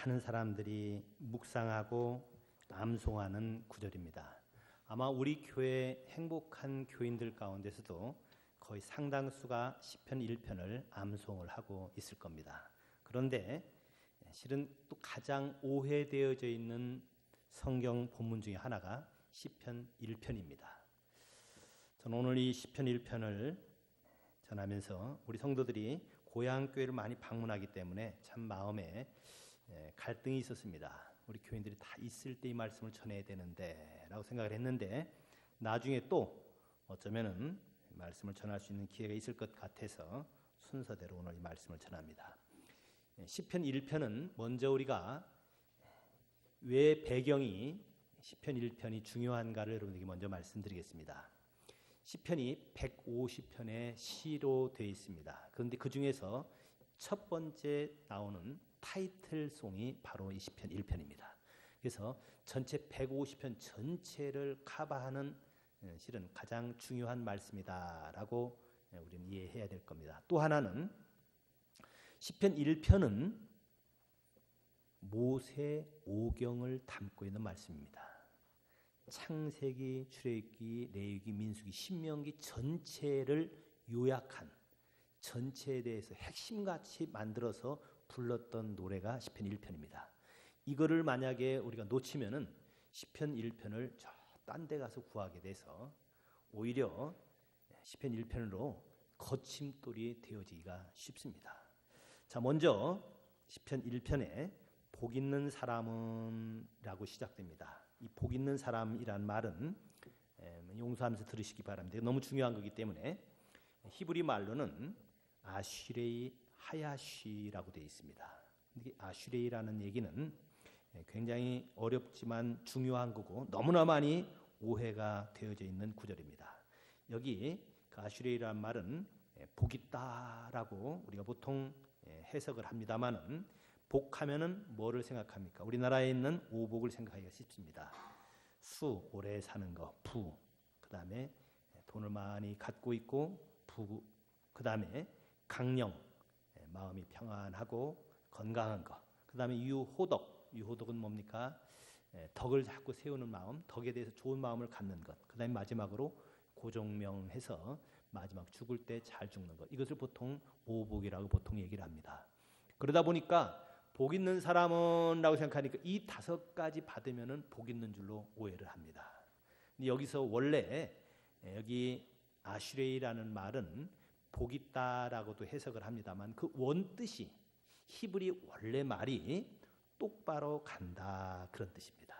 많은 사람들이 묵상하고 암송하는 구절입니다. 아마 우리 교회 행복한 교인들 가운데서도 거의 상당수가 시편 1편을 암송을 하고 있을 겁니다. 그런데 실은 또 가장 오해되어져 있는 성경 본문 중에 하나가 시편 1편입니다. 저는 오늘 이 시편 1편을 전하면서 우리 성도들이 고향 교회를 많이 방문하기 때문에 참 마음에 갈등이 있었습니다. 우리 교인들이 다 있을 때 이 말씀을 전해야 되는데 라고 생각을 했는데 나중에 또 어쩌면은 말씀을 전할 수 있는 기회가 있을 것 같아서 순서대로 오늘 이 말씀을 전합니다. 시편 1편은 먼저 우리가 왜 배경이 시편 1편이 중요한가를 여러분에게 먼저 말씀드리겠습니다. 시편이 150편의 시로 되어 있습니다. 그런데 그 중에서 첫 번째 나오는 타이틀송이 바로 이 시편 1편입니다. 그래서 전체 150편 전체를 커버하는 실은 가장 중요한 말씀이다라고 우리는 이해해야 될 겁니다. 또 하나는 시편 1편은 모세 오경을 담고 있는 말씀입니다. 창세기, 출애굽기, 레위기, 민수기, 신명기 전체를 요약한 전체에 대해서 핵심같이 만들어서 불렀던 노래가 시편 1편입니다. 이거를 만약에 우리가 놓치면은 시편 1편을 저 딴 데 가서 구하게 돼서 오히려 시편 1편으로 거침돌이 되어지기가 쉽습니다. 자, 먼저 시편 1편에 복 있는 사람은 라고 시작됩니다. 이 복 있는 사람이란 말은 용서하면서 들으시기 바랍니다. 너무 중요한 거기 때문에 히브리 말로는 아슈레이 하야쉬라고 되어 있습니다. 아슈레이라는 얘기는 굉장히 어렵지만 중요한 거고 너무나 많이 오해가 되어져 있는 구절입니다. 여기 그 아슈레이라는 말은 복 있다라고 우리가 보통 해석을 합니다만은 복하면은 뭐를 생각합니까? 우리나라에 있는 오복을 생각하기가 쉽습니다. 수, 오래 사는 거, 부, 그 다음에 돈을 많이 갖고 있고, 부, 그 다음에 강령, 마음이 평안하고 건강한 거, 그 다음에 유호덕, 유호덕은 뭡니까? 덕을 자꾸 세우는 마음, 덕에 대해서 좋은 마음을 갖는 것, 그 다음에 마지막으로 고종명해서 마지막 죽을 때 잘 죽는 것, 이것을 보통 오복이라고 보통 얘기를 합니다. 그러다 보니까 복 있는 사람은 라고 생각하니까 이 5가지 받으면은 복 있는 줄로 오해를 합니다. 근데 여기서 원래 여기 아슈레이라는 말은 복 있다라고도 해석을 합니다만 그 원뜻이 히브리 원래 말이 똑바로 간다 그런 뜻입니다.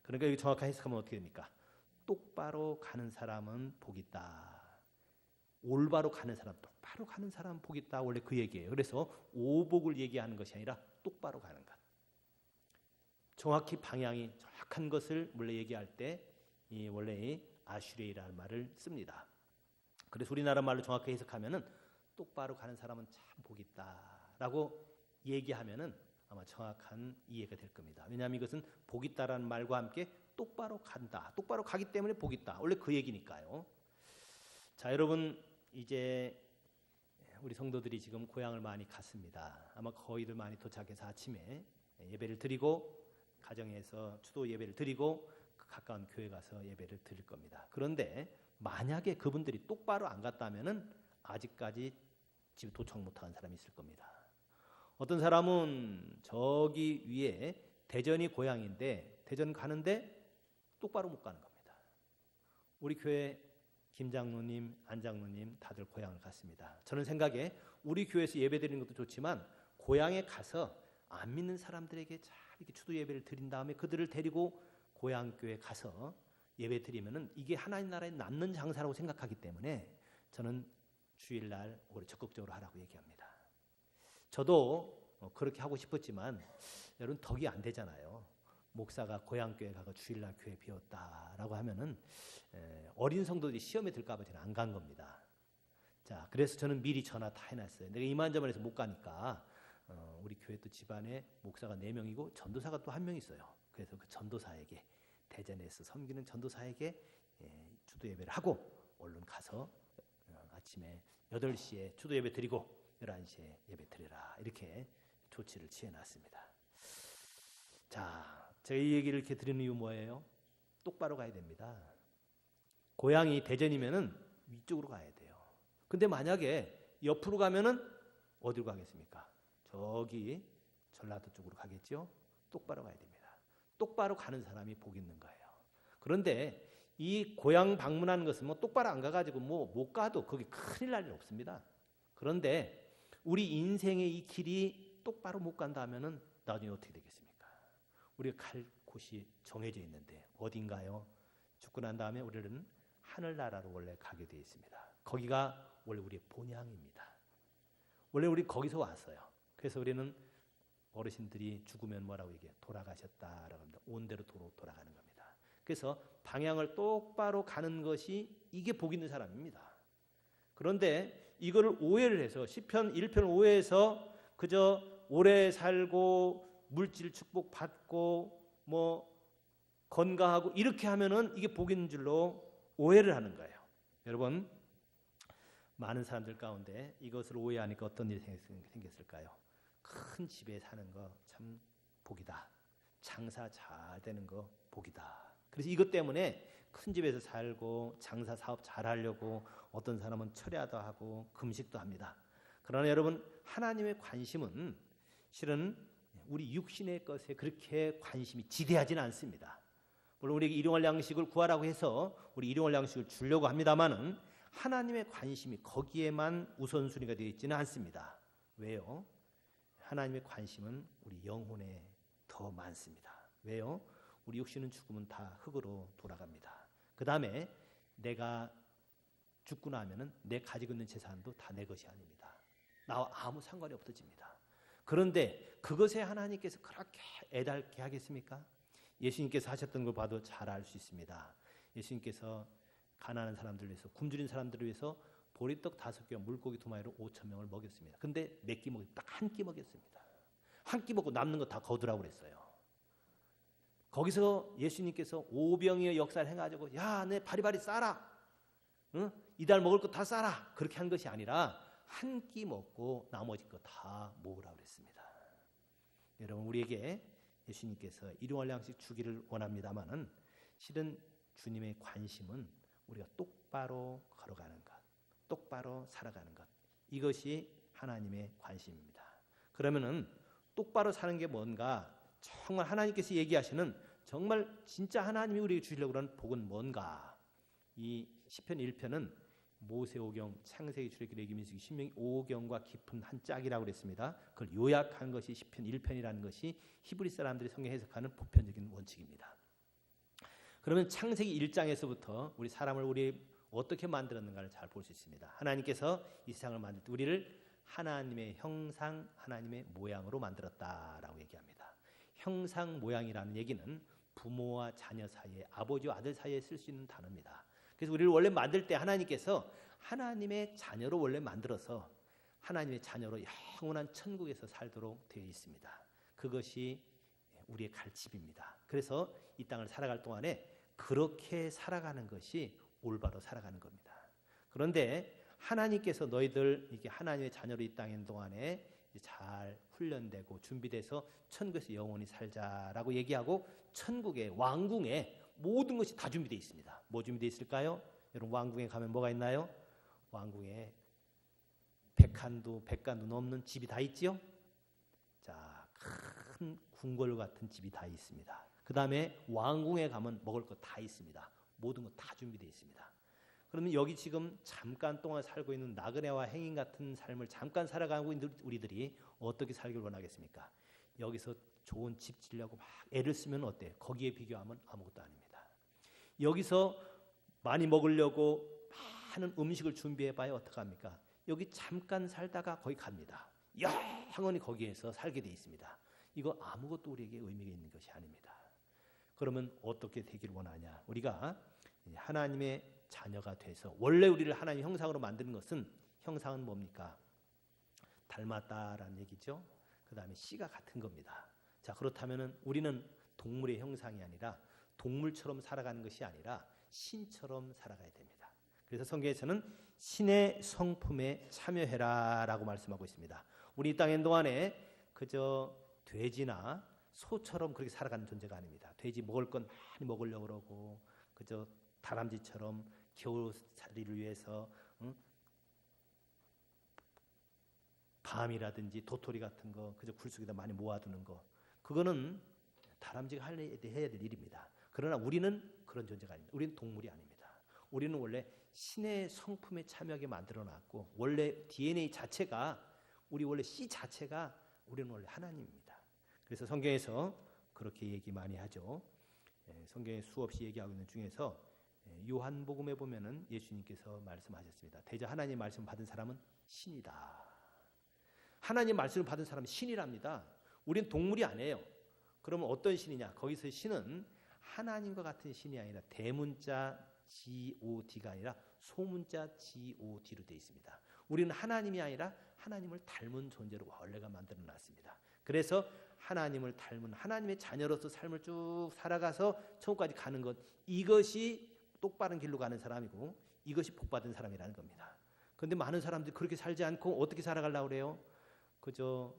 그러니까 여기 정확하게 해석하면 어떻게 됩니까? 똑바로 가는 사람은 복 있다. 올바로 가는 사람, 똑바로 가는 사람 복 있다. 원래 그 얘기예요. 그래서 오복을 얘기하는 것이 아니라 똑바로 가는 것. 정확히 방향이 정확한 것을 원래 얘기할 때 이 원래 아슈레이라는 말을 씁니다. 그래서 우리나라 말로 정확히 해석하면은 똑바로 가는 사람은 참 복 있다라고 얘기하면은 아마 정확한 이해가 될 겁니다. 왜냐하면 이것은 복 있다라는 말과 함께 똑바로 간다. 똑바로 가기 때문에 복 있다. 원래 그 얘기니까요. 자, 여러분 이제 우리 성도들이 지금 고향을 많이 갔습니다. 아마 거의들 많이 도착해서 아침에 예배를 드리고 가정에서 추도 예배를 드리고 그 가까운 교회 가서 예배를 드릴 겁니다. 그런데 만약에 그분들이 똑바로 안 갔다면은 아직까지 집에 도착 못한 사람이 있을 겁니다. 어떤 사람은 저기 위에 대전이 고향인데 대전 가는데 똑바로 못 가는 겁니다. 우리 교회 김 장로님, 안 장로님 다들 고향을 갔습니다. 저는 생각에 우리 교회에서 예배 드리는 것도 좋지만 고향에 가서 안 믿는 사람들에게 잘 이렇게 추도 예배를 드린 다음에 그들을 데리고 고향 교회 가서 예배 드리면은 이게 하나님 나라에 남는 장사라고 생각하기 때문에 저는 주일날 오래 적극적으로 하라고 얘기합니다. 저도 그렇게 하고 싶었지만 여러분 덕이 안 되잖아요. 목사가 고향교회 가서 주일날 교회 비웠다라고 하면은 어린 성도들이 시험에 들까봐 저는 안 간 겁니다. 자, 그래서 저는 미리 전화 다 해놨어요. 내가 이만저만해서 못 가니까 우리 교회 또 집안에 목사가 4명이고 전도사가 또 1명 있어요. 그래서 그 전도사에게 대전에서 섬기는 전도사에게 주도 예배를 하고 얼른 가서 아침에 8시에 주도 예배 드리고 11시에 예배 드리라 이렇게 조치를 취해놨습니다. 자, 제가 이 얘기를 이렇게 드리는 이유 뭐예요? 똑바로 가야 됩니다. 고향이 대전이면은 위쪽으로 가야 돼요. 근데 만약에 옆으로 가면은 어디로 가겠습니까? 저기 전라도 쪽으로 가겠죠? 똑바로 가야 됩니다. 똑바로 가는 사람이 복 있는 거예요. 그런데 이 고향 방문하는 것은 뭐 똑바로 안 가가지고 뭐 못 가도 거기 큰일 날 일 없습니다. 그런데 우리 인생의 이 길이 똑바로 못 간다 하면은 나중에 어떻게 되겠습니까? 우리가 갈 곳이 정해져 있는데 어딘가요? 죽고 난 다음에 우리는 하늘나라로 원래 가게 되어 있습니다. 거기가 원래 우리의 본향입니다. 원래 우리 거기서 왔어요. 그래서 우리는 어르신들이 죽으면 뭐라고 얘기해요? 돌아가셨다라고 합니다. 온 대로 도로 돌아가는 겁니다. 그래서 방향을 똑바로 가는 것이 이게 복 있는 사람입니다. 그런데 이거를 오해를 해서 시편 1편을 오해해서 그저 오래 살고 물질 축복 받고 뭐 건강하고 이렇게 하면은 이게 복 있는 줄로 오해를 하는 거예요. 여러분, 많은 사람들 가운데 이것을 오해하니까 어떤 일이 생겼을까요? 큰 집에 사는 거 참 복이다. 장사 잘 되는 거 복이다. 그래서 이것 때문에 큰 집에서 살고 장사 사업 잘 하려고 어떤 사람은 철야도 하고 금식도 합니다. 그러나 여러분, 하나님의 관심은 실은 우리 육신의 것에 그렇게 관심이 지대하지는 않습니다. 물론 우리에게 일용할 양식을 구하라고 해서 우리 일용할 양식을 주려고 합니다마는 하나님의 관심이 거기에만 우선순위가 되어 있지는 않습니다. 왜요? 하나님의 관심은 우리 영혼에 더 많습니다. 왜요? 우리 육신은 죽으면 다 흙으로 돌아갑니다. 그 다음에 내가 죽고 나면은 내 가지고 있는 재산도 다 내 것이 아닙니다. 나와 아무 상관이 없어집니다. 그런데 그것에 하나님께서 그렇게 애달게 하겠습니까? 예수님께서 하셨던 걸 봐도 잘 알 수 있습니다. 예수님께서 가난한 사람들을 위해서, 굶주린 사람들을 위해서 보리떡 5개와 물고기 2마리로 5,000명을 먹였습니다. 근데 몇 끼 먹였어요? 딱 한 끼 먹였습니다. 한 끼 먹고 남는 거 다 거두라고 그랬어요. 거기서 예수님께서 오병이어 역사를 해가지고 야, 내 바리바리 싸라. 응? 이달 먹을 거 다 싸라. 그렇게 한 것이 아니라 한 끼 먹고 나머지 거 다 모으라고 그랬습니다. 여러분, 우리에게 예수님께서 일용할 양식 주기를 원합니다마는 실은 주님의 관심은 우리가 똑바로 걸어가는 것, 똑바로 살아가는 것, 이것이 하나님의 관심입니다. 그러면은 똑바로 사는 게 뭔가, 정말 하나님께서 얘기하시는 정말 진짜 하나님이 우리에게 주시려고 하는 복은 뭔가. 이 시편 1편은 모세오경, 창세기, 출애굽기, 레위기, 민수기, 신명기 5경과 깊은 한 짝이라고 그랬습니다. 그걸 요약한 것이 시편 1편이라는 것이 히브리 사람들이 성경 해석하는 보편적인 원칙입니다. 그러면 창세기 1장에서부터 우리 사람을 우리 어떻게 만들었는가를 잘 볼 수 있습니다. 하나님께서 이 세상을 만들 때 우리를 하나님의 형상, 하나님의 모양으로 만들었다라고 얘기합니다. 형상 모양이라는 얘기는 부모와 자녀 사이에, 아버지와 아들 사이에 쓸 수 있는 단어입니다. 그래서 우리를 원래 만들 때 하나님께서 하나님의 자녀로 원래 만들어서 하나님의 자녀로 영원한 천국에서 살도록 되어 있습니다. 그것이 우리의 갈 집입니다. 그래서 이 땅을 살아갈 동안에 그렇게 살아가는 것이 올바로 살아가는 겁니다. 그런데 하나님께서 너희들 이게 하나님의 자녀로 이 땅에 있는 동안에 잘 훈련되고 준비돼서 천국에서 영원히 살자라고 얘기하고, 천국의 왕궁에 모든 것이 다 준비되어 있습니다. 뭐 준비되어 있을까요? 여러분, 왕궁에 가면 뭐가 있나요? 왕궁에 백간도 넘는 집이 다 있지요? 자, 큰 궁궐 같은 집이 다 있습니다. 그 다음에 왕궁에 가면 먹을 거 다 있습니다. 모든 거 다 준비되어 있습니다. 그러면 여기 지금 잠깐 동안 살고 있는 나그네와 행인 같은 삶을 잠깐 살아가고 있는 우리들이 어떻게 살기를 원하겠습니까? 여기서 좋은 집 지려고 막 애를 쓰면 어때요? 거기에 비교하면 아무것도 아닙니다. 여기서 많이 먹으려고 많은 음식을 준비해봐야 어떡합니까? 여기 잠깐 살다가 거기 갑니다. 영원히 거기에서 살게 돼 있습니다. 이거 아무것도 우리에게 의미가 있는 것이 아닙니다. 그러면 어떻게 되기를 원하냐? 우리가 하나님의 자녀가 돼서, 원래 우리를 하나님 형상으로 만드는 것은, 형상은 뭡니까? 닮았다라는 얘기죠. 그 다음에 씨가 같은 겁니다. 자, 그렇다면 우리는 동물의 형상이 아니라, 동물처럼 살아가는 것이 아니라 신처럼 살아가야 됩니다. 그래서 성경에서는 신의 성품에 참여해라 라고 말씀하고 있습니다. 우리 이 땅에 있는 동안에 그저 돼지나 소처럼 그렇게 살아가는 존재가 아닙니다. 돼지 먹을 건 많이 먹으려고 그러고 그저 다람쥐처럼 겨우살이를 위해서 밤이라든지 도토리 같은 거 그저 굴속에다 많이 모아두는 거, 그거는 다람쥐가 해야 될 일입니다. 그러나 우리는 그런 존재가 아닙니다. 우리는 동물이 아닙니다. 우리는 원래 신의 성품에 참여하게 만들어놨고, 원래 DNA 자체가, 우리 원래 씨 자체가 우리는 원래 하나님입니다. 그래서 성경에서 그렇게 얘기 많이 하죠. 성경에 수없이 얘기하고 있는 중에서 요한복음에 보면은 예수님께서 말씀하셨습니다. 대저 하나님 말씀 받은 사람은 신이다. 하나님 말씀을 받은 사람은 신이랍니다. 우린 동물이 아니에요. 그러면 어떤 신이냐? 거기서 신은 하나님과 같은 신이 아니라 대문자 God가 아니라 소문자 God로 되어 있습니다. 우리는 하나님이 아니라 하나님을 닮은 존재로 원래가 만들어 놨습니다. 그래서 하나님을 닮은 하나님의 자녀로서 삶을 쭉 살아가서 천국까지 가는 것, 이것이 똑바른 길로 가는 사람이고 이것이 복받은 사람이라는 겁니다. 그런데 많은 사람들이 그렇게 살지 않고 어떻게 살아가려고 그래요? 그저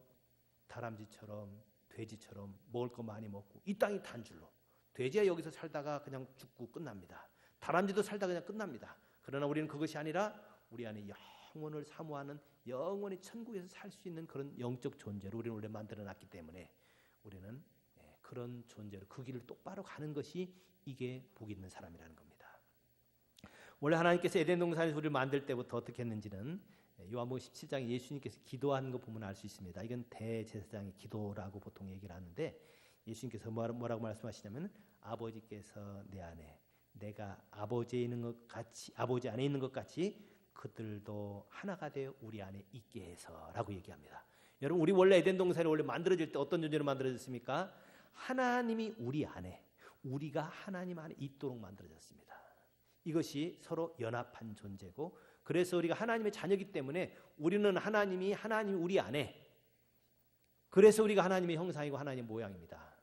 다람쥐처럼 돼지처럼 먹을 거 많이 먹고, 이 땅이 단줄로, 돼지야 여기서 살다가 그냥 죽고 끝납니다. 다람쥐도 살다가 그냥 끝납니다. 그러나 우리는 그것이 아니라 우리 안에 영원을 사모하는, 영원히 천국에서 살 수 있는 그런 영적 존재로 우리는 원래 만들어놨기 때문에 우리는 그런 존재로 그 길을 똑바로 가는 것이, 이게 복 있는 사람이라는 겁니다. 원래 하나님께서 에덴 동산에서 우리를 만들 때부터 어떻게 했는지는 요한복음 17장에 예수님께서 기도하는 거 보면 알 수 있습니다. 이건 대제사장의 기도라고 보통 얘기를 하는데, 예수님께서 뭐라고 말씀하시냐면, 아버지께서 내 안에, 내가 아버지 안에 있는 것 같이 그들도 하나가 되어 우리 안에 있게 해서라고 얘기합니다. 여러분, 우리 원래 에덴 동산이 원래 만들어질 때 어떤 존재로 만들어졌습니까? 하나님이 우리 안에, 우리가 하나님 안에 있도록 만들어졌습니다. 이것이 서로 연합한 존재고, 그래서 우리가 하나님의 자녀이기 때문에 우리는 하나님이 우리 안에, 그래서 우리가 하나님의 형상이고 하나님의 모양입니다.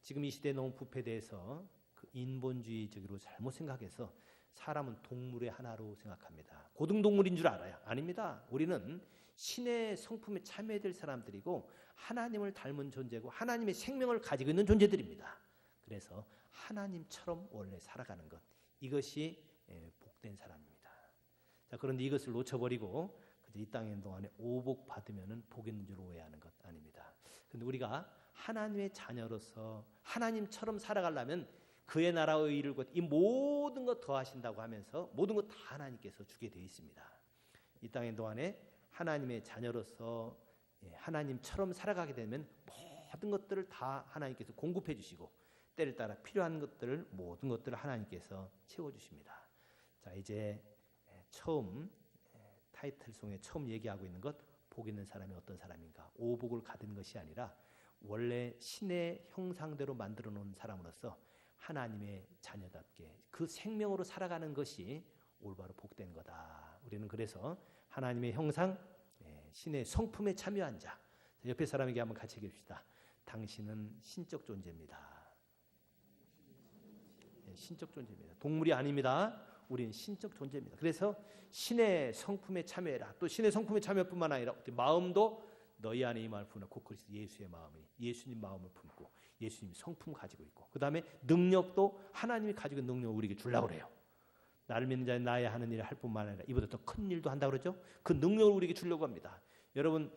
지금 이 시대에 너무 부패돼서 그 인본주의적으로 잘못 생각해서 사람은 동물의 하나로 생각합니다. 고등동물인 줄 알아요. 아닙니다. 우리는 신의 성품에 참여해야 될 사람들이고 하나님을 닮은 존재고 하나님의 생명을 가지고 있는 존재들입니다. 그래서 하나님처럼 원래 살아가는 것, 이것이 복된 사람입니다. 자, 그런데 이것을 놓쳐버리고 이 땅에 있는 동안에 오복 받으면은 복 있는 줄 오해하는 것 아닙니다. 그런데 우리가 하나님의 자녀로서 하나님처럼 살아가려면 그의 나라의 의를 이 모든 것 더하신다고 하면서 모든 것 다 하나님께서 주게 되어 있습니다. 이 땅에 있는 동안에 하나님의 자녀로서 하나님처럼 살아가게 되면 모든 것들을 다 하나님께서 공급해 주시고, 때를 따라 필요한 것들을, 모든 것들을 하나님께서 채워주십니다. 자, 이제 처음 타이틀송에 처음 얘기하고 있는 것, 복 있는 사람이 어떤 사람인가? 오복을 가진 것이 아니라 원래 신의 형상대로 만들어 놓은 사람으로서 하나님의 자녀답게 그 생명으로 살아가는 것이 올바로 복된 거다. 우리는 그래서 하나님의 형상, 신의 성품에 참여한 자. 옆에 사람에게 한번 같이 얘기합시다. 당신은 신적 존재입니다. 신적 존재입니다. 동물이 아닙니다. 우리는 신적 존재입니다. 그래서 신의 성품에 참여해라. 또 신의 성품에 참여뿐만 아니라 마음도 너희 안에 이 마음을 품으라. 곧 그리스도 예수의 마음이, 예수님 마음을 품고 예수님 성품 가지고 있고, 그 다음에 능력도 하나님이 가지고 있는 능력을 우리에게 주려고 그래요. 나를 믿는 자는 나의 하는 일을 할 뿐만 아니라 이보다 더 큰 일도 한다고 그러죠. 그 능력을 우리에게 주려고 합니다. 여러분,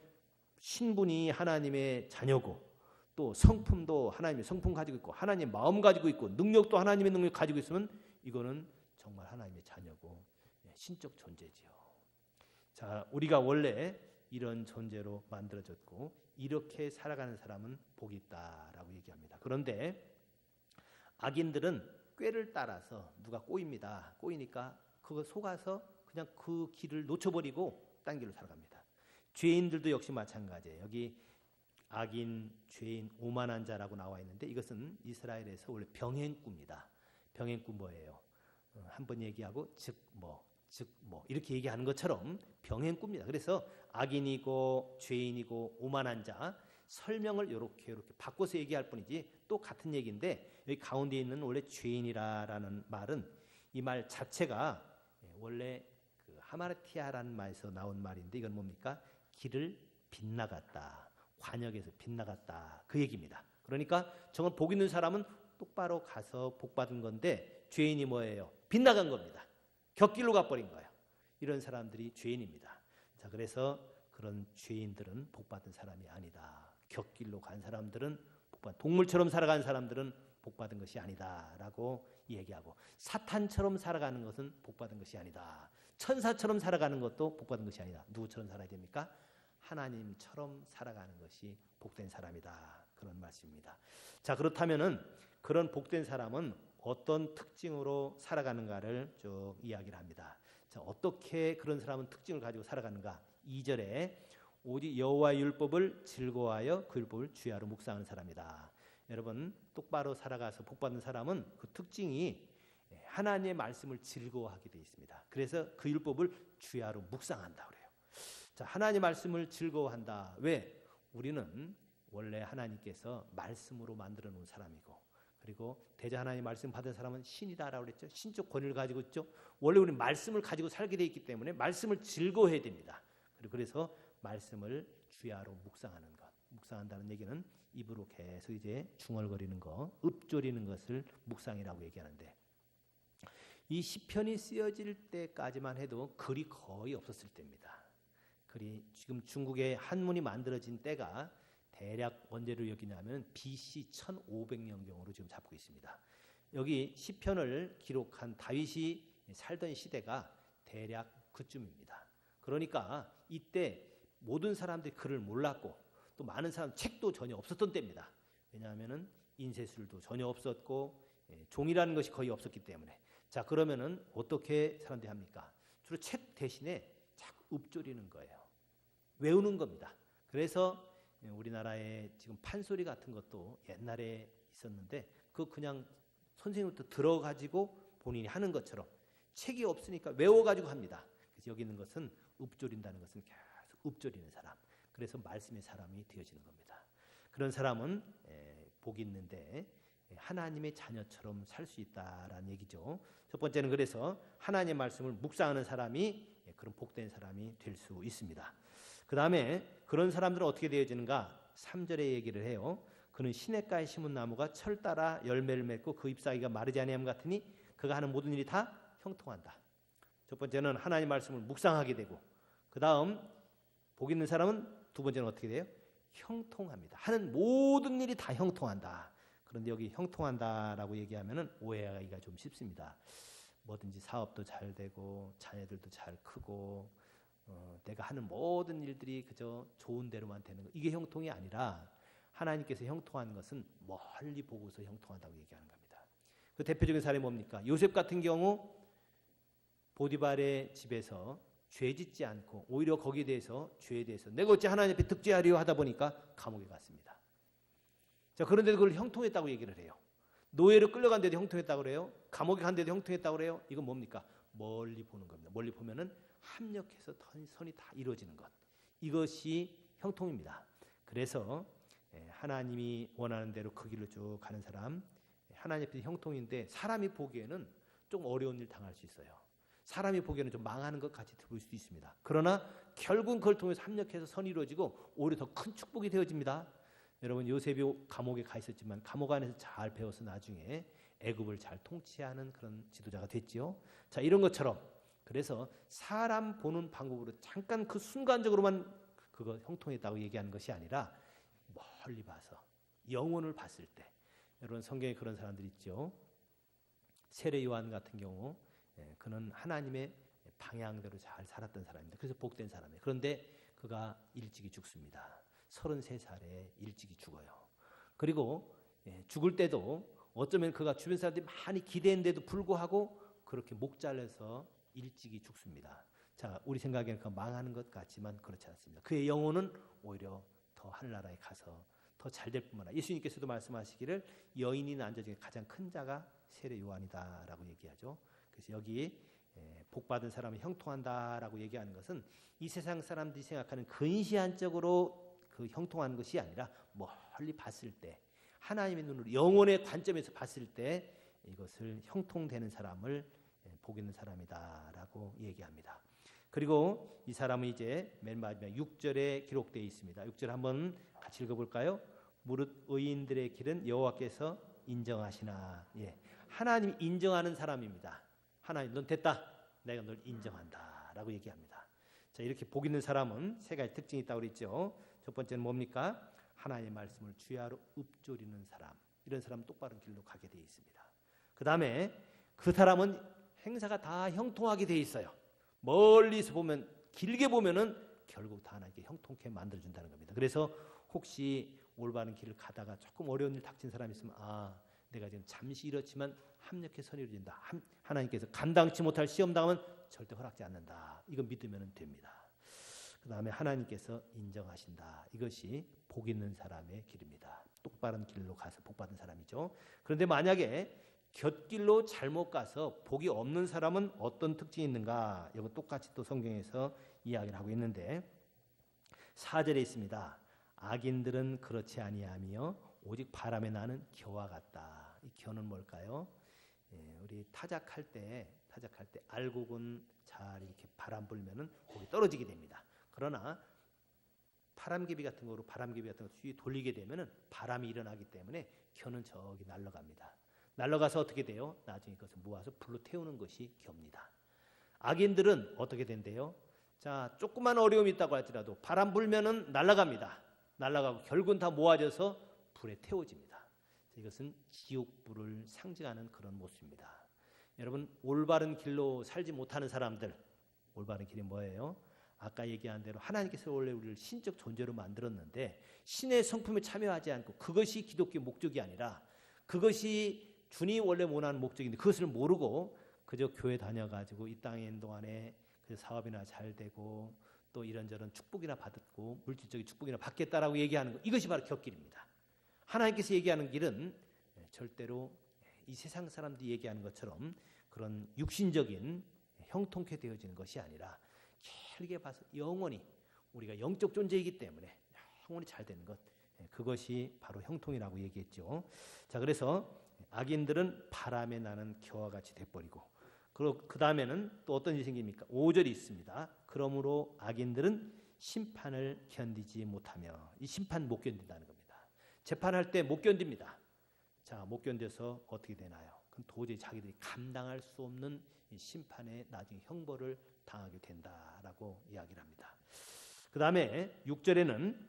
신분이 하나님의 자녀고 또 성품도 하나님의 성품 가지고 있고 하나님의 마음 가지고 있고 능력도 하나님의 능력 가지고 있으면 이거는 정말 하나님의 자녀고 신적 존재지요. 자, 우리가 원래 이런 존재로 만들어졌고 이렇게 살아가는 사람은 복이 있다라고 얘기합니다. 그런데 악인들은 꾀를 따라서 누가 꼬입니다. 꼬이니까 그거 속아서 그냥 그 길을 놓쳐버리고 딴 길로 살아갑니다. 죄인들도 역시 마찬가지예요. 여기 악인, 죄인, 오만한 자라고 나와 있는데 이것은 이스라엘에서 원래 병행꾼입니다. 병행꾼 뭐예요? 한번 얘기하고 즉 뭐 이렇게 얘기하는 것처럼 병행꾼입니다. 그래서 악인이고 죄인이고 오만한 자, 설명을 이렇게 바꿔서 얘기할 뿐이지 또 같은 얘기인데, 여기 가운데 있는 원래 죄인이라는 말은 이 말 자체가 원래 그 하마르티아라는 말에서 나온 말인데, 이건 뭡니까? 길을 빗나갔다, 관역에서 빗나갔다, 그 얘기입니다. 그러니까 정말 복 있는 사람은 똑바로 가서 복 받은 건데 죄인이 뭐예요? 빗나간 겁니다. 곁길로 가버린 거예요. 이런 사람들이 죄인입니다. 자, 그래서 그런 죄인들은 복 받은 사람이 아니다. 곁길로 간 사람들은 동물처럼 살아가는 사람들은 복 받은 것이 아니다라고 얘기하고, 사탄처럼 살아가는 것은 복 받은 것이 아니다. 천사처럼 살아가는 것도 복 받은 것이 아니다. 누구처럼 살아야 됩니까? 하나님처럼 살아가는 것이 복된 사람이다. 그런 말씀입니다. 자, 그렇다면은 그런 복된 사람은 어떤 특징으로 살아가는가를 쭉 이야기를 합니다. 자, 어떻게 그런 사람은 특징을 가지고 살아가는가? 2절에 오직 여호와의 율법을 즐거워하여 그 율법을 주야로 묵상하는 사람이다. 여러분, 똑바로 살아가서 복받는 사람은 그 특징이 하나님의 말씀을 즐거워하게 되어 있습니다. 그래서 그 율법을 주야로 묵상한다 그래요. 자, 하나님의 말씀을 즐거워한다. 왜? 우리는 원래 하나님께서 말씀으로 만들어 놓은 사람이고, 그리고 대저 하나님의 말씀 받은 사람은 신이다라고 그랬죠. 신적 권위를 가지고 있죠. 원래 우리는 말씀을 가지고 살게 되어 있기 때문에 말씀을 즐거워해야 됩니다. 그래서 말씀을 주야로 묵상하는 것. 묵상한다는 얘기는 입으로 계속 이제 중얼거리는 거, 읊조리는 것을 묵상이라고 얘기하는데, 이 시편이 쓰여질 때까지만 해도 글이 거의 없었을 때입니다. 글이 지금 중국의 한문이 만들어진 때가 대략 언제로 여기냐면 BC 1500년경으로 지금 잡고 있습니다. 여기 시편을 기록한 다윗이 살던 시대가 대략 그쯤입니다. 그러니까 이때 모든 사람들이 글을 몰랐고 또 많은 사람 책도 전혀 없었던 때입니다. 왜냐하면은 인쇄술도 전혀 없었고 종이라는 것이 거의 없었기 때문에. 자, 그러면은 어떻게 사람들이 합니까? 주로 책 대신에 자꾸 읊조리는 거예요. 외우는 겁니다. 그래서 우리나라에 지금 판소리 같은 것도 옛날에 있었는데 그 그냥 선생님부터 들어가지고 본인이 하는 것처럼 책이 없으니까 외워가지고 합니다. 그래서 여기 있는 것은 읊조린다는 것은 계속 읊조리는 사람. 그래서 말씀의 사람이 되어지는 겁니다. 그런 사람은 복이 있는데 하나님의 자녀처럼 살 수 있다라는 얘기죠. 첫 번째는 그래서 하나님의 말씀을 묵상하는 사람이 그런 복된 사람이 될 수 있습니다. 그 다음에 그런 사람들은 어떻게 되어지는가? 3절에 얘기를 해요. 그는 시냇가에 심은 나무가 철 따라 열매를 맺고 그 잎사귀가 마르지 아니함 같으니 그가 하는 모든 일이 다 형통한다. 첫 번째는 하나님의 말씀을 묵상하게 되고, 그 다음 복 있는 사람은 두 번째는 어떻게 돼요? 형통합니다. 하는 모든 일이 다 형통한다. 그런데 여기 형통한다라고 얘기하면은 오해하기가 좀 쉽습니다. 뭐든지 사업도 잘 되고 자녀들도 잘 크고 내가 하는 모든 일들이 그저 좋은 대로만 되는 것, 이게 형통이 아니라 하나님께서 형통한 것은 멀리 보고서 형통하다고 얘기하는 겁니다. 그 대표적인 사례는 뭡니까? 요셉 같은 경우 보디발의 집에서 죄 짓지 않고 오히려 거기에 대해서 죄에 대해서 내가 어찌 하나님 앞에 득죄하려 하다 보니까 감옥에 갔습니다. 자, 그런데 그걸 형통했다고 얘기를 해요. 노예로 끌려간 데도 형통했다고 그래요. 감옥에 간 데도 형통했다고 그래요. 이건 뭡니까? 멀리 보는 겁니다. 멀리 보면은 합력해서 선이 다 이루어지는 것. 이것이 형통입니다. 그래서 하나님이 원하는 대로 그 길로 쭉 가는 사람, 하나님 앞에 형통인데 사람이 보기에는 좀 어려운 일 당할 수 있어요. 사람이 보기에는 좀 망하는 것 같이 보일 수도 있습니다. 그러나 결국은 그걸 통해서 합력해서 선이 이루어지고 오히려 더 큰 축복이 되어집니다. 여러분, 요셉이 감옥에 가 있었지만 감옥 안에서 잘 배워서 나중에 애굽을 잘 통치하는 그런 지도자가 됐지요. 자, 이런 것처럼 그래서 사람 보는 방법으로 잠깐 그 순간적으로만 그거 형통했다고 얘기하는 것이 아니라 멀리 봐서 영혼을 봤을 때, 여러분 성경에 그런 사람들 있죠. 세례 요한 같은 경우 그는 하나님의 방향대로 잘 살았던 사람입니다. 그래서 복된 사람이에요. 그런데 그가 일찍이 죽습니다. 33살에 일찍이 죽어요. 그리고 죽을 때도 어쩌면 그가 주변 사람들이 많이 기대했는데도 불구하고 그렇게 목 잘려서 일찍이 죽습니다. 자, 우리 생각에는 그 망하는 것 같지만 그렇지 않습니다. 그의 영혼은 오히려 더 하늘나라에 가서 더 잘 될 뿐만 아니라 예수님께서도 말씀하시기를 여인이 난 자 중에 가장 큰 자가 세례 요한이다라고 얘기하죠. 그래서 여기 복받은 사람은 형통한다라고 얘기하는 것은 이 세상 사람들이 생각하는 근시안적으로 그 형통한 것이 아니라 멀리 봤을 때 하나님의 눈으로 영혼의 관점에서 봤을 때 이것을 형통되는 사람을 복 있는 사람이다라고 얘기합니다. 그리고 이 사람은 이제 맨 마지막 6절에 기록되어 있습니다. 6절 한번 같이 읽어볼까요? 무릇 의인들의 길은 여호와께서 인정하시나. 예. 하나님이 인정하는 사람입니다. 하나님, 넌 됐다. 내가 널 인정한다. 라고 얘기합니다. 자, 이렇게 복 있는 사람은 세 가지 특징이 있다고 그랬죠. 첫 번째는 뭡니까? 하나님의 말씀을 주야로 읊조리는 사람. 이런 사람은 똑바른 길로 가게 되어 있습니다. 그 다음에 그 사람은 행사가 다 형통하게 되어 있어요. 멀리서 보면, 길게 보면은 결국 다 하나님께 형통케 만들어준다는 겁니다. 그래서 혹시 올바른 길을 가다가 조금 어려운 일 닥친 사람이 있으면, 아, 내가 지금 잠시 이렇지만 합력해서 이루어진다. 하나님께서 감당치 못할 시험 당하면 절대 허락지 않는다. 이거 믿으면 됩니다. 그 다음에 하나님께서 인정하신다. 이것이 복 있는 사람의 길입니다. 똑바른 길로 가서 복 받은 사람이죠. 그런데 만약에 곁길로 잘못 가서 복이 없는 사람은 어떤 특징이 있는가? 이건 똑같이 또 성경에서 이야기를 하고 있는데 4절에 있습니다. 악인들은 그렇지 아니하며 오직 바람에 나는 겨와 같다. 이 겨는 뭘까요? 우리 타작할 때 알곡은 잘 이렇게 바람 불면은 거기 떨어지게 됩니다. 그러나 바람개비 같은 거 뒤에 돌리게 되면은 바람이 일어나기 때문에 겨는 저기 날아갑니다. 날아가서 어떻게 돼요? 나중에 그것을 모아서 불로 태우는 것이 겨입니다. 악인들은 어떻게 된대요? 자, 조그만 어려움이 있다고 할지라도 바람 불면은 날아갑니다. 날아가고 결국은 다 모아져서 불에 태워집니다. 이것은 지옥불을 상징하는 그런 모습입니다. 여러분, 올바른 길로 살지 못하는 사람들, 올바른 길이 뭐예요? 아까 얘기한 대로 하나님께서 원래 우리를 신적 존재로 만들었는데 신의 성품에 참여하지 않고, 그것이 기독교의 목적이 아니라 그것이 주님 원래 원하는 목적인데 그것을 모르고 그저 교회 다녀가지고 이 땅에 있는 동안에 사업이나 잘 되고 또 이런저런 축복이나 받았고 물질적인 축복이나 받겠다라고 얘기하는 것, 이것이 바로 곁길입니다. 하나님께서 얘기하는 길은 절대로 이 세상 사람들이 얘기하는 것처럼 그런 육신적인 형통케 되어지는 것이 아니라 길게 봐서 영원히, 우리가 영적 존재이기 때문에 영원히 잘 되는 것, 그것이 바로 형통이라고 얘기했죠. 자, 그래서 악인들은 바람에 나는 겨와 같이 돼버리고, 그 다음에는 또 어떤 일이 생깁니까? 5절이 있습니다. 그러므로 악인들은 심판을 견디지 못하며, 이 심판 못 견딘다는 겁니다. 재판할 때 못 견딥니다. 자, 못 견뎌서 어떻게 되나요? 그럼 도저히 자기들이 감당할 수 없는 이 심판에 나중에 형벌을 당하게 된다라고 이야기를 합니다. 그 다음에 6절에는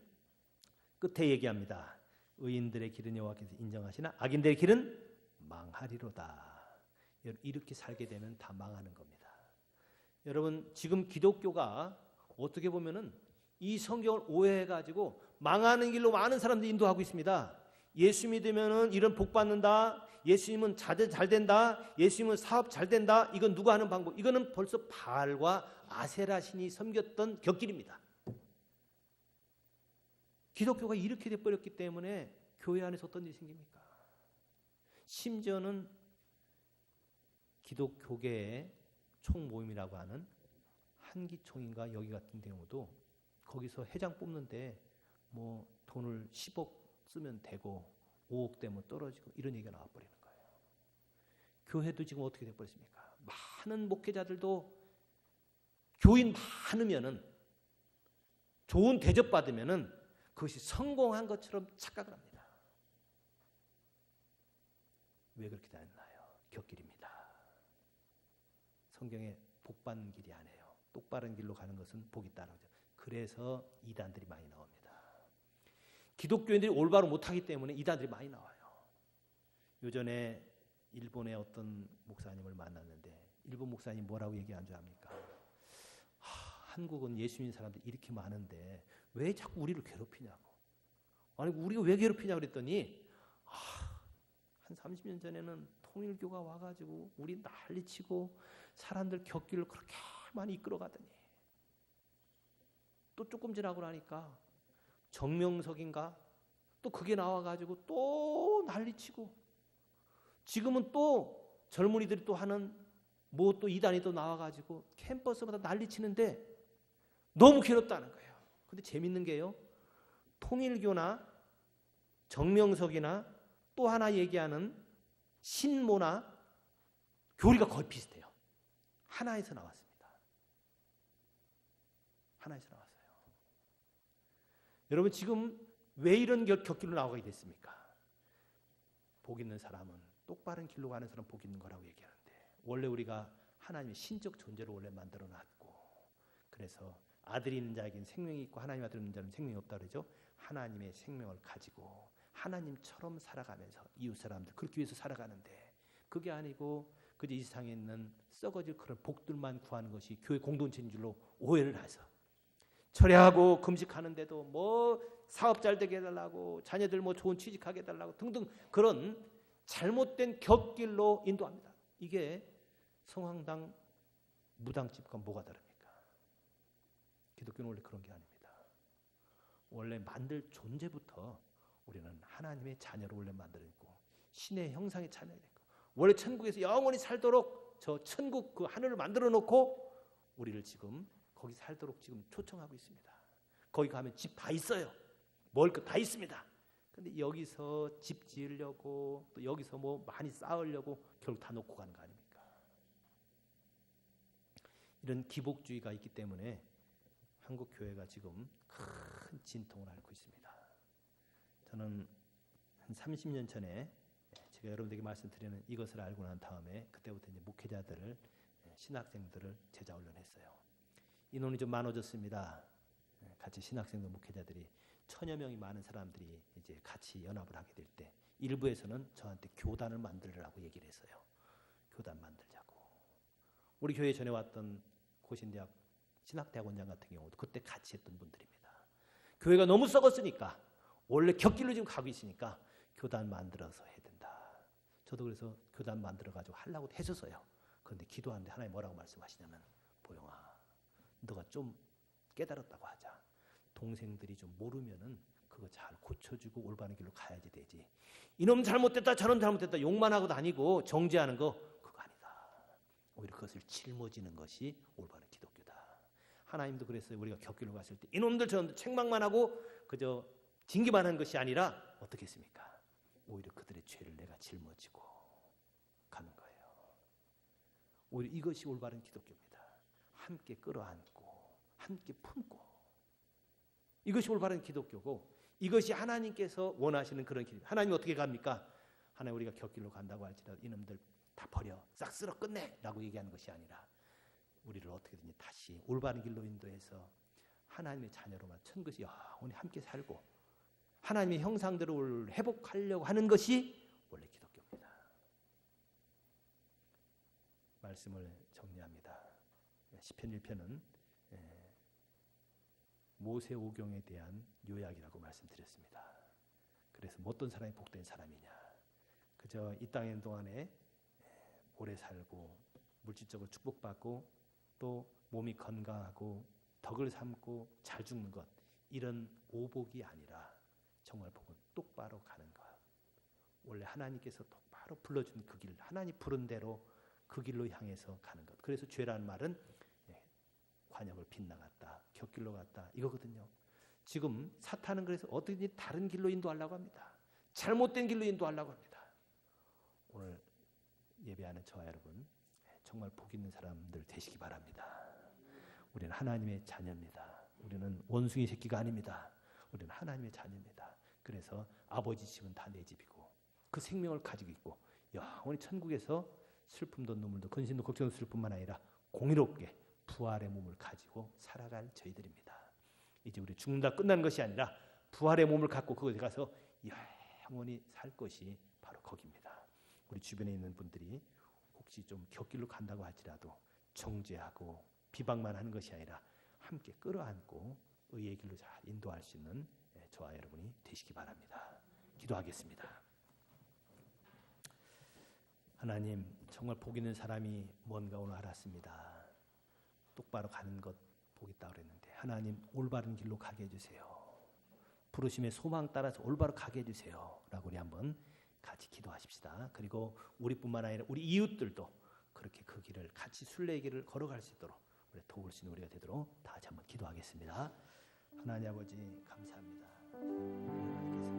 끝에 얘기합니다. 의인들의 길은 여호와께서 인정하시나 악인들의 길은 망하리로다. 이렇게 살게 되면 다 망하는 겁니다. 여러분, 지금 기독교가 어떻게 보면은 이 성경을 오해해가지고 망하는 길로 많은 사람들이 인도하고 있습니다. 예수 믿으면은 이런 복 받는다. 예수님은 자제 잘 된다. 예수님은 사업 잘 된다. 이건 누가 하는 방법? 이거는 벌써 바알과 아세라 신이 섬겼던 곁길입니다. 기독교가 이렇게 돼버렸기 때문에 교회 안에서 어떤 일이 생깁니까? 심지어는 기독교계의 총모임이라고 하는 한기총인가 여기 같은 경우도 거기서 회장 뽑는데 뭐 돈을 10억 쓰면 되고 5억 되면 떨어지고 이런 얘기가 나와버리는 거예요. 교회도 지금 어떻게 돼버렸습니까? 많은 목회자들도 교인 많으면은 좋은 대접 받으면은 그것이 성공한 것처럼 착각을 합니다. 왜 그렇게 됐나요? 곁길입니다. 성경에 복 받는 길이 아니에요. 똑바른 길로 가는 것은 복이 있다는 거죠. 그래서 이단들이 많이 나옵니다. 기독교인들이 올바로 못하기 때문에 이단들이 많이 나와요. 요전에 일본의 어떤 목사님을 만났는데 일본 목사님 뭐라고 얘기한 줄 압니까? 한국은 예수 믿는 사람들이 이렇게 많은데 왜 자꾸 우리를 괴롭히냐고. 아니 우리가 왜 괴롭히냐고 그랬더니 한 30년 전에는 통일교가 와가지고 우리 난리치고 사람들 곁길을 그렇게 많이 이끌어가더니 또 조금 지나고 나니까 정명석인가 또 그게 나와가지고 또 난리치고 지금은 또 젊은이들이 또 하는 뭐 또 이단이 또 나와가지고 캠퍼스마다 난리치는데 너무 괴롭다는 거예요. 근데 재밌는 게요, 통일교나 정명석이나 또 하나 얘기하는 신모나 교리가 거의 비슷해요. 하나에서 나왔습니다. 하나에서 나왔어요. 여러분, 지금 왜 이런 곁길로 나오게 됐습니까? 복 있는 사람은, 똑바른 길로 가는 사람 복 있는 거라고 얘기하는데, 원래 우리가 하나님의 신적 존재로 원래 만들어 놨고, 그래서 아들이 있는 자에게는 생명이 있고 하나님 아들 있는 자는 생명이 없다 그러죠. 하나님의 생명을 가지고 하나님처럼 살아가면서 이웃 사람들 그렇게 위해서 살아가는데, 그게 아니고 그저 이 세상에 있는 썩어질 그런 복들만 구하는 것이 교회 공동체인 줄로 오해를 해서, 철회하고 금식하는데도 뭐 사업 잘 되게 해달라고, 자녀들 뭐 좋은 취직하게 해달라고 등등 그런 잘못된 곁길로 인도합니다. 이게 성황당 무당집과 뭐가 다릅니까? 기독교는 원래 그런 게 아닙니다. 원래 만들 존재부터 우리는 하나님의 자녀로 원래 만들어졌고, 신의 형상의 자녀가 됐고, 원래 천국에서 영원히 살도록 저 천국 그 하늘을 만들어 놓고 우리를 지금 거기 살도록 지금 초청하고 있습니다. 거기 가면 집 다 있어요. 먹을 것 다 있습니다. 근데 여기서 집 지으려고, 또 여기서 뭐 많이 쌓으려고 결국 다 놓고 가는 거 아닙니까? 이런 기복주의가 있기 때문에 한국 교회가 지금 큰 진통을 앓고 있습니다. 저는 한 30년 전에 제가 여러분들에게 말씀드리는 이것을 알고 난 다음에 그때부터 이제 목회자들을, 신학생들을 제자 훈련했어요. 인원이 좀 많아졌습니다. 같이 신학생들 목회자들이 1000여 명이 많은 사람들이 이제 같이 연합을 하게 될 때, 일부에서는 저한테 교단을 만들라고 얘기를 했어요. 교단 만들자고. 우리 교회 전에 왔던 고신대학 신학대학 원장 같은 경우도 그때 같이 했던 분들입니다. 교회가 너무 썩었으니까, 원래 곁길로 지금 가고 있으니까 교단 만들어서 해야 된다. 저도 그래서 교단 만들어가지고 하려고 했었어요. 그런데 기도하는데 하나님 뭐라고 말씀하시냐면, 보영아, 너가 좀 깨달았다고 하자. 동생들이 좀 모르면은 그거 잘 고쳐주고 올바른 길로 가야지 되지. 이놈 잘못됐다 저놈 잘못됐다 욕만 하고 다니고 정죄하는 거 그거 아니다. 오히려 그것을 짊어지는 것이 올바른 기독교다. 하나님도 그랬어요. 우리가 곁길로 갔을 때 이놈들 저놈들 책망만 하고 그저 징계만 하는 것이 아니라 어떻게 했습니까? 오히려 그들의 죄를 내가 짊어지고 가는 거예요. 오히려 이것이 올바른 기독교입니다. 함께 끌어안고 함께 품고, 이것이 올바른 기독교고, 이것이 하나님께서 원하시는 그런 길. 하나님이 어떻게 갑니까? 하나님 우리가 곁길로 간다고 할지라도 이놈들 다 버려, 싹 쓸어 끝내 라고 얘기하는 것이 아니라, 우리를 어떻게든지 다시 올바른 길로 인도해서 하나님의 자녀로만 천국에서 영원히 함께 살고 하나님의 형상대로 회복하려고 하는 것이 원래 기독교입니다. 말씀을 정리합니다. 시편 1편은 모세오경에 대한 요약이라고 말씀드렸습니다. 그래서 어떤 사람이 복된 사람이냐, 그저 이 땅에 있는 동안에 오래 살고 물질적으로 축복받고 또 몸이 건강하고 덕을 삼고 잘 죽는 것, 이런 오복이 아니라 정말 복은 똑바로 가는 것, 원래 하나님께서 똑바로 불러준 그 길, 하나님 부른 대로 그 길로 향해서 가는 것. 그래서 죄라는 말은 관역을 빗나갔다, 곁길로 갔다 이거거든요. 지금 사탄은 그래서 어떻게든지 다른 길로 인도하려고 합니다. 잘못된 길로 인도하려고 합니다. 오늘 예배하는 저와 여러분 정말 복 있는 사람들 되시기 바랍니다. 우리는 하나님의 자녀입니다. 우리는 원숭이 새끼가 아닙니다. 우리는 하나님의 자녀입니다. 그래서 아버지 집은 다 내 집이고 그 생명을 가지고 있고 영원히 천국에서 슬픔도 눈물도 근심도 걱정도 슬 뿐만 아니라 공의롭게 부활의 몸을 가지고 살아갈 저희들입니다. 이제 우리 죽는다 끝나는 것이 아니라 부활의 몸을 갖고 그곳에 가서 영원히 살 것이 바로 거기입니다. 우리 주변에 있는 분들이 혹시 좀 곁길로 간다고 할지라도 정죄하고 비방만 하는 것이 아니라 함께 끌어안고 의의 길로 잘 인도할 수 있는 저와 여러분이 되시기 바랍니다. 기도하겠습니다. 하나님, 정말 복 있는 사람이 뭔가 오늘 알았습니다. 똑바로 가는 것 복 있다고 그랬는데 하나님 올바른 길로 가게 해주세요. 부르심의 소망 따라서 올바로 가게 해주세요 라고 우리 한번 같이 기도하십시다. 그리고 우리뿐만 아니라 우리 이웃들도 그렇게 그 길을 같이 순례의 길을 걸어갈 수 있도록 우리 도울 수 있는 우리가 되도록 다 같이 한번 기도하겠습니다. 하나님 아버지 감사합니다. 하나님께서